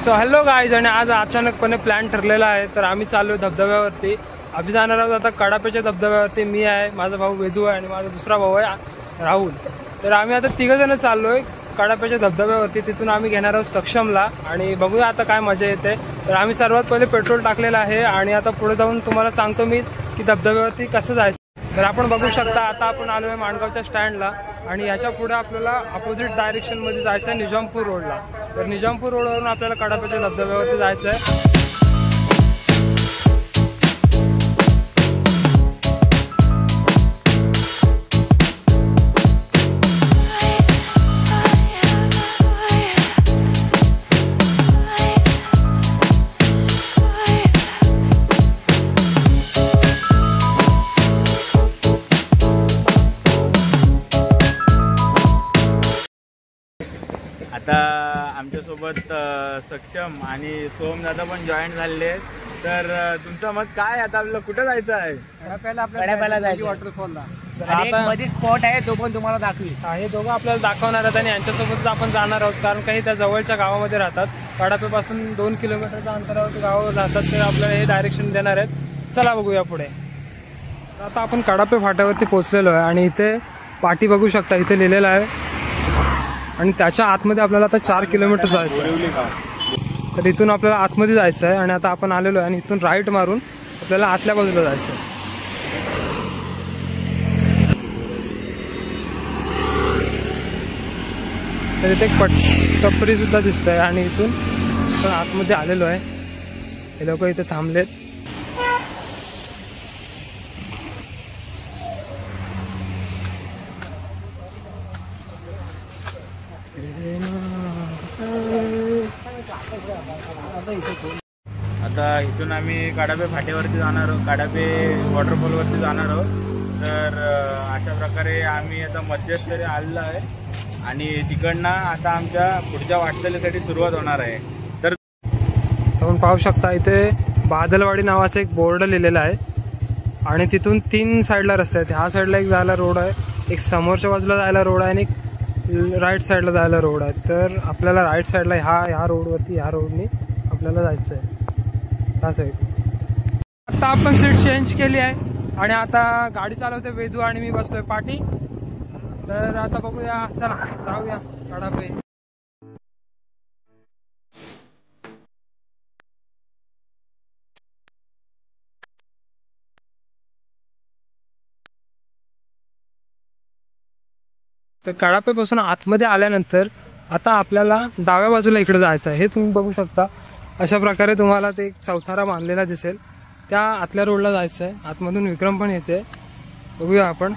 So hello guys, आणि आज अचानकपणे प्लॅन ठरलेला आहे. तर आम्ही चाललो धबधब्यावरती. आम्ही जाणार आहोत आता कडापेच्या धबधब्यावरती. मी आहे, माझा भाऊ वेदू आहे आणि माझा दुसरा भाऊ आहे राहुल. तर आम्ही आता तिघंजणं चाललो आहे कडापेच्या धबधब्यावरती. तिथून आम्ही घेणार आहोत सक्षमला आणि बघूया आता काय मजा येते. तर आम्ही सर्वात पहिले पेट्रोल टाकलेलं आहे आणि आता पुढे जाऊन तुम्हाला सांगतो मी की धबधब्यावरती कसं जायचं. तर आपण बघू शकता आता आपण आलो आहे माणगावच्या स्टँडला आणि याच्या पुढे आपल्याला अपोजिट डायरेक्शनमध्ये जायचं आहे निजामपूर रोडला. तर निजामपूर रोडवरून आपल्याला कडापेच्या धबधब्यावरती जायचं आहे. आता आमच्यासोबत सक्षम आणि सोमदादा पण जॉईन झालेले आहेत. तर तुमचं मत काय? आता आपल्याला कुठं जायचं आहे? कडाप्याला जायचं वॉटरफॉलला. आता मध्ये स्पॉट आहे तो पण तुम्हाला दाखवी. हे दोघं आपल्याला दाखवणार आहेत आणि यांच्यासोबतच आपण जाणार आहोत, कारण काही त्या जवळच्या गावामध्ये राहतात. कडाप्यापासून 2 किलोमीटरच्या अंतरावर गावावर राहतात. ते आपल्याला हे डायरेक्शन देणार आहेत. चला बघूया पुढे. आता आपण कडापे फाट्यावरती पोहोचलेलो आहे आणि इथे पाटी बघू शकता, इथे लिहिलेलं आहे आणि त्याच्या आतमध्ये आपल्याला आता 4 किलोमीटर जायचं आहे. तर इथून आपल्याला आतमध्ये जायचं आहे आणि आता आपण आलेलो आहे आणि इथून राईट मारून आपल्याला आतल्या बाजूला जायचं आहे. तर इथे एक टपरी सुद्धा दिसत आहे आणि इथून आपण आतमध्ये आलेलो आहे. हे लोक इथे थांबलेत. आता इथून आम्ही कडापे फाट्यावरती जाणार आहोत, कडापे वॉटरफॉलवरती जाणार आहोत. तर अशा प्रकारे आम्ही आता मध्यस्थरी आलेलो आहे आणि तिकडनं आता आमच्या पुढच्या वाटचालीसाठी सुरुवात होणार आहे. तर आपण पाहू शकता इथे बादलवाडी नावाचा एक बोर्ड लिहिलेला आहे आणि तिथून 3 साईडला रस्ते आहेत. ह्या साईडला एक जायला रोड आहे, एक समोरच्या बाजूला जायला रोड आहे आणि एक राईट साईडला जायला रोड आहे. तर आपल्याला राईट साईडला ह्या रोडवरती ह्या रोडनी आपल्याला जायचं आहे ह्या साईड. आता आपण सीट चेंज केली आहे आणि आता गाडी चालवते वेदू आणि मी बसलोय पाठी. तर आता बघूया, चला जाऊया कडापे. तर कडापेपासून आतमध्ये आल्यानंतर आता आपल्याला डाव्या बाजूला इकडे जायचं आहे. हे तुम्ही बघू शकता. अशा प्रकारे तुम्हाला ते एक चौथारा बांधलेला दिसेल. त्या आतल्या रोडला जायचं आहे. आतमधून विक्रम पण येते, बघूया आपण.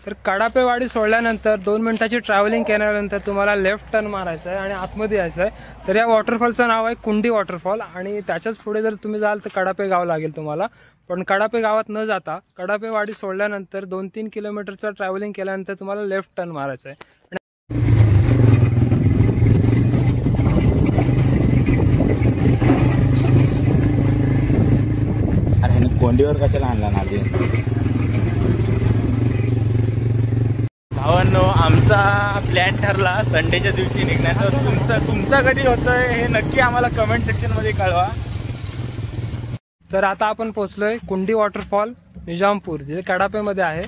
तर कडापेवाडी सोडल्यानंतर 2 मिनिटाची ट्रॅव्हलिंग केल्यानंतर तुम्हाला लेफ्ट टर्न मारायचं आहे आणि आतमध्ये यायचं आहे. तर या वॉटरफॉलचं नाव आहे कुंडी वॉटरफॉल आणि त्याच्याच पुढे जर तुम्ही जाल तर कडापे गाव लागेल तुम्हाला. पण कडापे गावात न जाता कडापेवाडी सोडल्यानंतर 2-3 किलोमीटरचं ट्रॅव्हलिंग केल्यानंतर तुम्हाला लेफ्ट टर्न मारायचं आहे. अरे कोंडीवर कशाला आणला ना भावांनो? आमचा प्लॅन ठरला संडेच्या दिवशी निघण्याचा. तुमचा कधी होतोय हे नक्की आम्हाला कमेंट सेक्शनमध्ये कळवा. तर आता आपण पोहोचलोय कुंडी वॉटरफॉल निजामपूर, जे कडापेमध्ये आहे.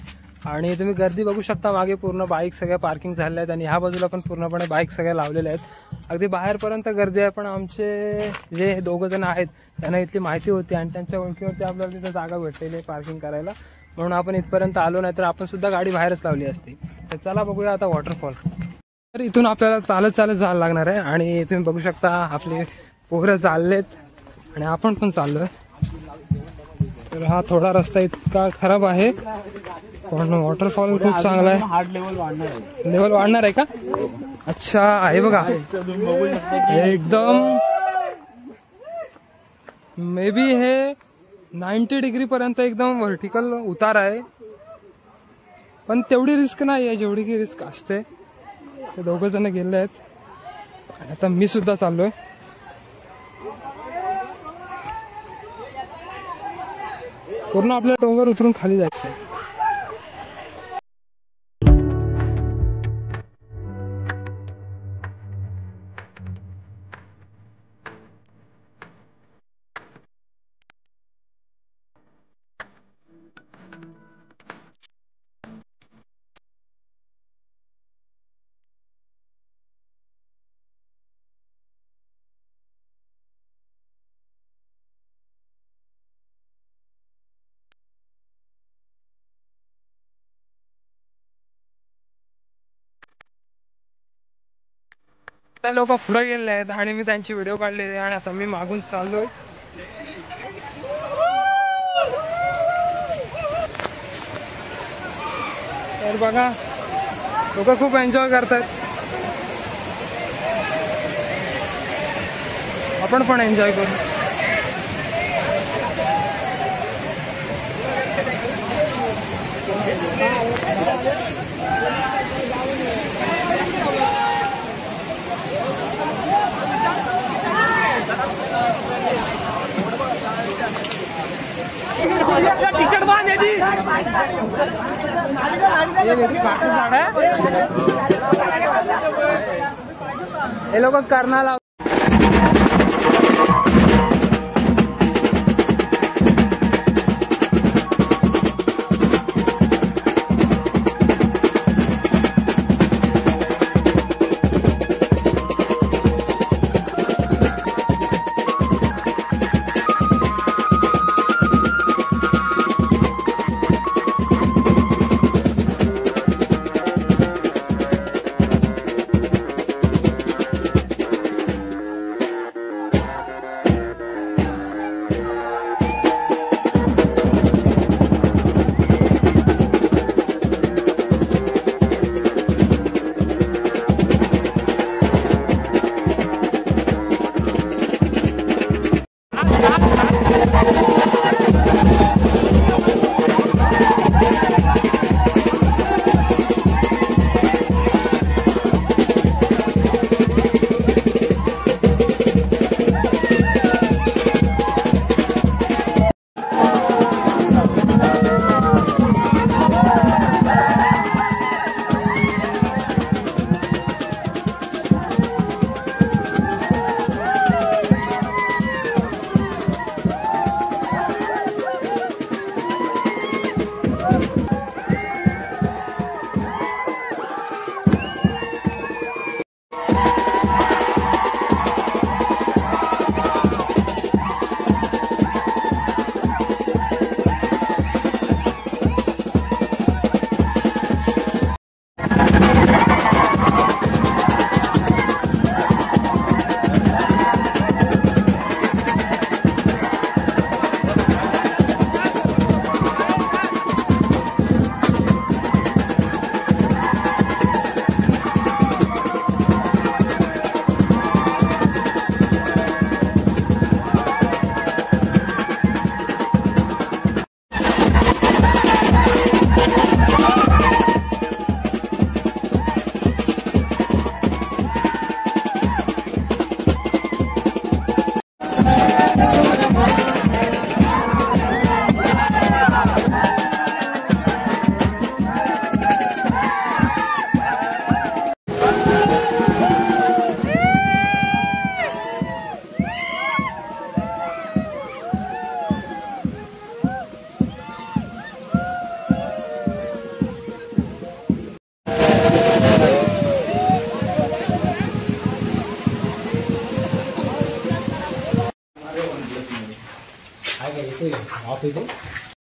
आणि तुम्ही गर्दी बघू शकता. मागे पूर्ण बाईक सगळ्या पार्किंग झालेल्या आहेत आणि ह्या बाजूला पण पूर्णपणे बाईक सगळ्या लावलेल्या आहेत. अगदी बाहेरपर्यंत गर्दी आहे. पण आमचे जे 2 जण आहेत त्यांना इथली माहिती होती आणि त्यांच्या ओळखीवरती आपल्याला तिथे जागा भेटलेली आहे पार्किंग करायला, म्हणून आपण इथपर्यंत आलो. नाही तर आपण सुद्धा गाडी बाहेरच लावली असती. तर चला बघूया आता वॉटरफॉल. तर इथून आपल्याला चालत जायला लागणार आहे आणि तुम्ही बघू शकता आपले पोरं चाललेत आणि आपण पण चाललोय. तर हा थोडा रस्ता इतका खराब आहे पण वॉटरफॉल खूप चांगला आहे. हार्ड लेवल वाढणार आहे का? अच्छा, आहे बघा एकदम. मे बी हे 90 डिग्री पर्यंत एकदम व्हर्टिकल उतार आहे, पण तेवढी रिस्क नाही आहे जेवढी की रिस्क असते. ते 2 जण गेले आहेत आणि आता मी सुद्धा चाललोय. पूर्ण आपल्या डोंगर उतरून खाली जायचं आहे. त्या लोक पुढे गेलेले आहेत आणि मी त्यांची व्हिडिओ काढलेली आणि आता मी मागून चाललोय. तर बघा लोक खूप एन्जॉय करतात. आपण पण एन्जॉय करू. टी-शर्ट बांध याची. हे लोक कर्नाला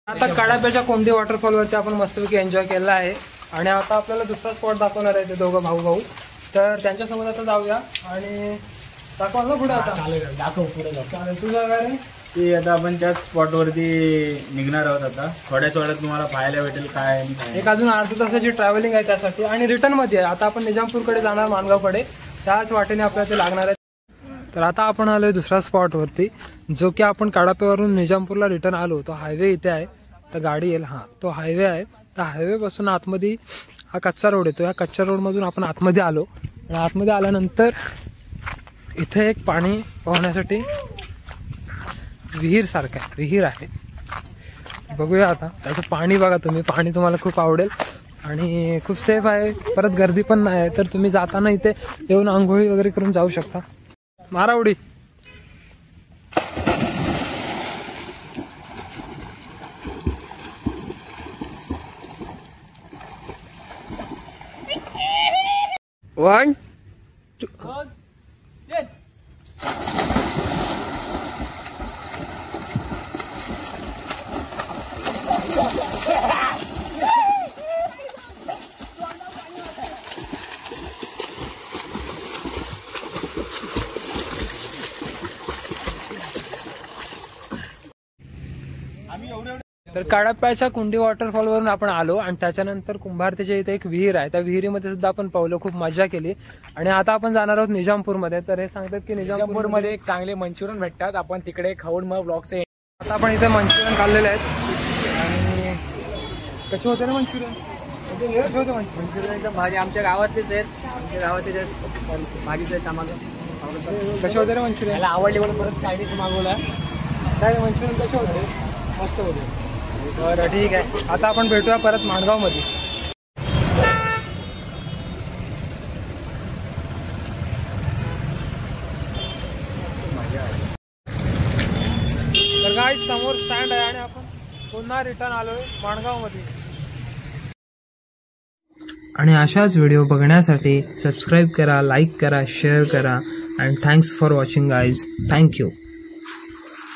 आता कडाप्याच्या कोंडी वॉटरफॉलवरती आपण मस्तपैकी एन्जॉय केला आहे आणि आता आपल्याला दुसरा स्पॉट दाखवणार आहे ते दोघं भाऊ तर त्यांच्यासमोर आता जाऊया आणि दाखवाल ना पुढे. आता दाखव पुढे चालेल. तुझं काय रे? की आता आपण त्याच स्पॉटवरती निघणार आहोत. आता थोड्याच वेळात तुम्हाला पाहायला भेटेल काय आणि काय. एक अजून अर्धा तासाची ट्रॅव्हलिंग आहे त्यासाठी आणि रिटर्नमध्ये आहे. आता आपण निजामपूरकडे जाणार माणगावकडे, त्याच वाटेने आपल्याला ते लागणार आहे. तर आता आपण आलो आहे दुसऱ्या स्पॉटवरती जो की आपण कडाप्यावरून निजामपूरला रिटर्न आलो. तो हायवे इथे आहे तर गाडी येईल. हां तो हायवे आहे. त्या हायवेपासून आतमध्ये हा कच्चा रोड येतो. या कच्च्या रोडमधून आपण आतमध्ये आलो आणि आतमध्ये आल्यानंतर इथे एक पाणी पोहण्यासाठी विहीर सारखं आहे, विहीर आहे. बघूया आता त्याचं पाणी. बघा तुम्ही, पाणी तुम्हाला खूप आवडेल आणि खूप सेफ आहे. परत गर्दी पण नाही आहे तर तुम्ही जाताना इथे येऊन आंघोळी वगैरे करून जाऊ शकता. मारा उडी. वन तर कडाप्याच्या कुंडी वॉटरफॉल वरून आपण आलो आणि त्याच्यानंतर कुंभारतेच्या इथे एक विहीर आहे, त्या विहिरीमध्ये सुद्धा आपण पावलो, खूप मजा केली. आणि आता आपण जाणार आहोत निजामपूरमध्ये. तर हे सांगतात की निजामपूरमध्ये एक चांगले मंचुरियन भेटतात, आपण तिकडे खाऊन मग ब्लॉगचे. आता आपण इथे मंचुरियन खाल्लेले आहेत. आणि कसे होते ना मंचुरियन? कसे होते मंचुरियन एकदम भारी, आमच्या गावातलेच आहेत, आमच्या गावातलेच आहेत, भाजीच आहेत आम्हाला. कसे होते रे मंचुरियन? मला आवडले म्हणून परत चायनीज मागवला. काय मंचुरियन कसे होते? मस्त होते. बरं ठीक आहे, आता आपण भेटूया परत माणगावमध्ये. तर गाईज समोर स्टँड आहे आणि आपण पुन्हा रिटर्न आलोय माणगावमध्ये. आणि अशाच व्हिडिओ बघण्यासाठी सबस्क्राईब करा, लाईक करा, शेअर करा. And thanks for watching guys. Thank you.